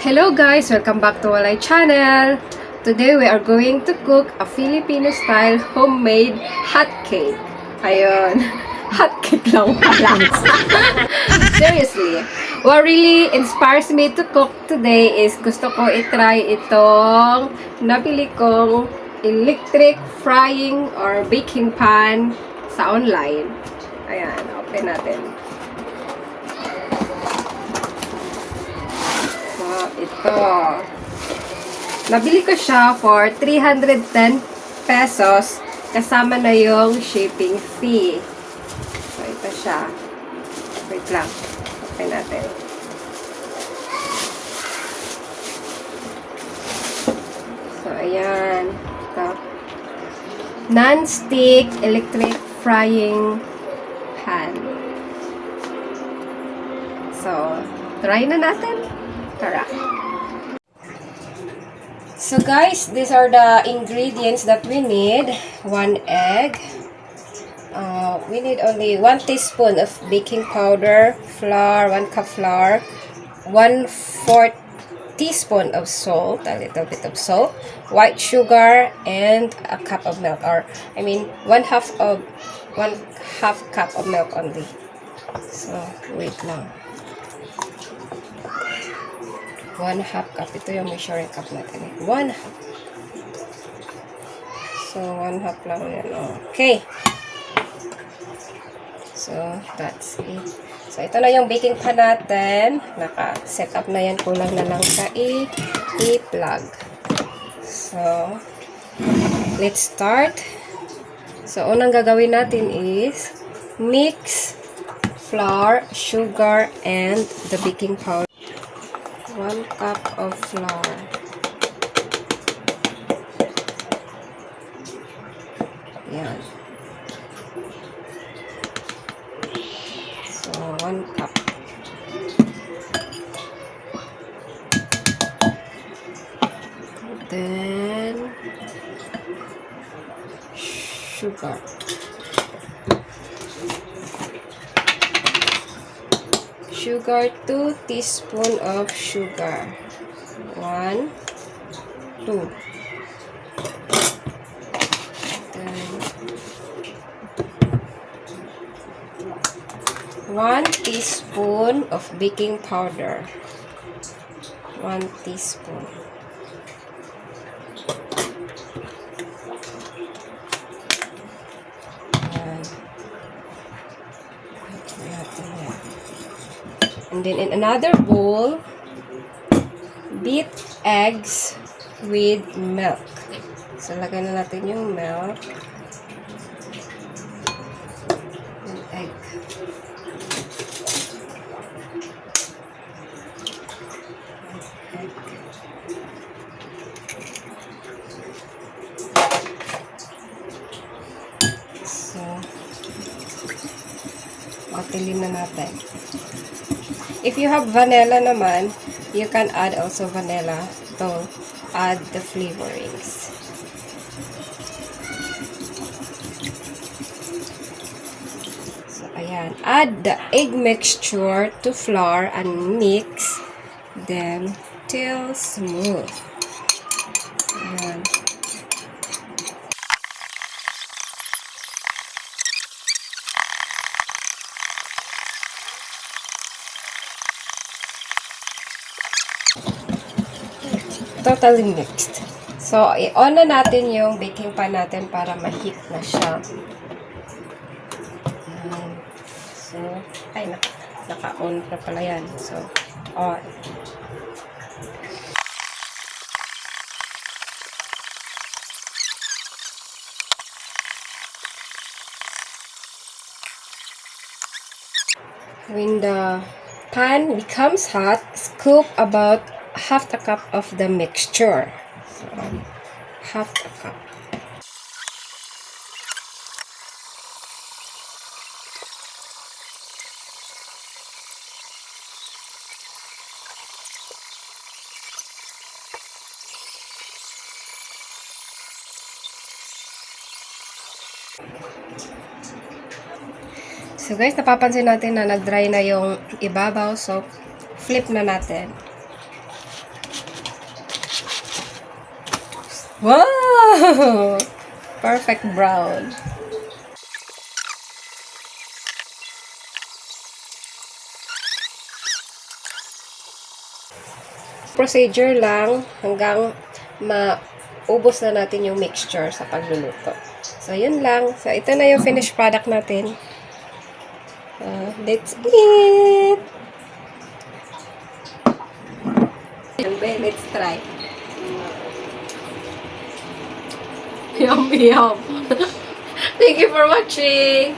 Hello guys! Welcome back to my channel! Today we are going to cook a Filipino style homemade hotcake. Ayun. Hotcake lang pala. Seriously. What really inspires me to cook today is gusto ko itry itong nabili kong electric frying or baking pan sa online. Ayan. Open natin. Ito. Nabili ko siya for 310 pesos kasama na yung shipping fee. So, ito siya. Wait lang. Open natin. So, ayan. Ito. Non-stick electric frying pan. So, try na natin. Tara. So guys, these are the ingredients that we need. 1 egg. We need only 1 teaspoon of baking powder, flour, 1 cup flour, 1/4 teaspoon of salt, a little bit of salt, white sugar, and a cup of milk, or I mean 1/2 cup of milk only. So wait lang. 1/2 cup. Ito yung measuring cup natin. 1/2. So, 1/2 lang yan. Okay. So, that's it. So, ito na yung baking pan natin. Naka-set up na yan. Kulang na lang sa i-plug. So, let's start. So, unang gagawin natin is mix flour, sugar, and the baking powder. 1 cup of flour. Yan. So, 1 cup. Then, sugar. Sugar, 2 teaspoon of sugar. 1, 2. Then 1 teaspoon of baking powder. 1 teaspoon. And then in another bowl, beat eggs with milk. So, lagyan na natin yung milk. And egg. So, patilin na natin. If you have vanilla naman, you can add also vanilla to add the flavorings. So, ayan. Add the egg mixture to flour and mix them till smooth. Ayan. Totally mixed. So, i-on na natin yung baking pan natin para ma-heat na siya. So, ay, naka-on na pala yan. So, on. When the pan becomes hot, scoop about 1/2 cup of the mixture. So, 1/2 cup. So guys, napapansin natin na nag-dry na yung ibabaw. So, flip na natin. Wow! Perfect brown. Procedure lang hanggang maubos na natin yung mixture sa pagluluto. So, yun lang. So, ito na yung finished product natin. That's it! And then, let's try. Yum, yum. Thank you for watching!